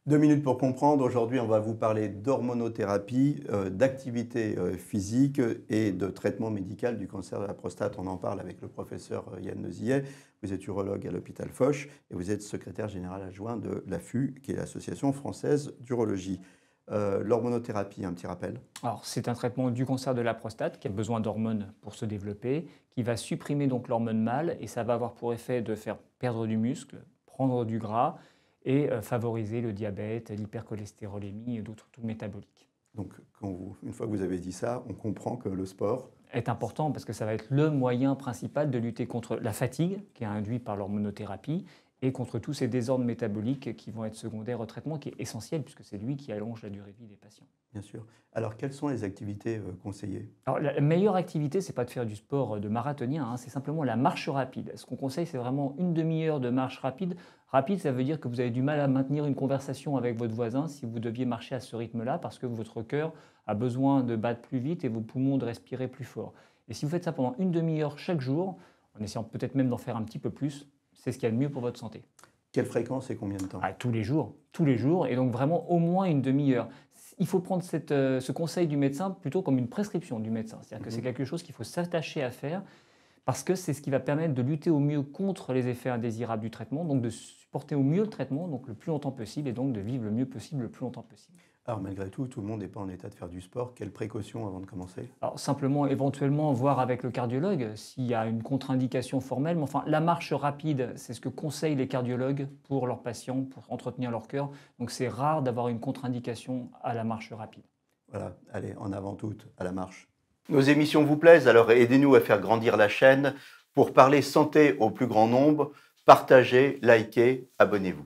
2 minutes pour comprendre. Aujourd'hui, on va vous parler d'hormonothérapie, d'activité physique et de traitement médical du cancer de la prostate. On en parle avec le professeur Yann Nezillet. Vous êtes urologue à l'hôpital Foch et vous êtes secrétaire général adjoint de l'AFU, qui est l'Association française d'urologie. L'hormonothérapie, un petit rappel. Alors, c'est un traitement du cancer de la prostate qui a besoin d'hormones pour se développer, qui va supprimer donc l'hormone mâle et ça va avoir pour effet de faire perdre du muscle, prendre du gras et favoriser le diabète, l'hypercholestérolémie et d'autres troubles métaboliques. Donc, une fois que vous avez dit ça, on comprend que le sport Est important parce que ça va être le moyen principal de lutter contre la fatigue qui est induite par l'hormonothérapie et contre tous ces désordres métaboliques qui vont être secondaires au traitement, qui est essentiel puisque c'est lui qui allonge la durée de vie des patients. bien sûr. Alors, quelles sont les activités conseillées? Alors, la meilleure activité, c'est pas de faire du sport de marathonien, hein, c'est simplement la marche rapide. Ce qu'on conseille, c'est vraiment une demi-heure de marche rapide. Rapide, ça veut dire que vous avez du mal à maintenir une conversation avec votre voisin si vous deviez marcher à ce rythme-là, parce que votre cœur a besoin de battre plus vite et vos poumons de respirer plus fort. Et si vous faites ça pendant une demi-heure chaque jour, en essayant peut-être même d'en faire un petit peu plus, c'est ce qu'il y a de mieux pour votre santé. Quelle fréquence et combien de temps? Ah, tous les jours, et donc vraiment au moins une demi-heure. Il faut prendre ce conseil du médecin plutôt comme une prescription du médecin. C'est-à-dire que c'est quelque chose qu'il faut s'attacher à faire parce que c'est ce qui va permettre de lutter au mieux contre les effets indésirables du traitement, donc de supporter au mieux le traitement, donc le plus longtemps possible, et donc de vivre le mieux possible le plus longtemps possible. Alors, malgré tout le monde n'est pas en état de faire du sport. Quelles précautions avant de commencer? Alors simplement, éventuellement, voir avec le cardiologue s'il y a une contre-indication formelle. Mais enfin, la marche rapide, c'est ce que conseillent les cardiologues pour leurs patients, pour entretenir leur cœur. Donc c'est rare d'avoir une contre-indication à la marche rapide. Voilà, allez, en avant toutes, à la marche. Nos émissions vous plaisent, alors aidez-nous à faire grandir la chaîne. Pour parler santé au plus grand nombre, partagez, likez, abonnez-vous.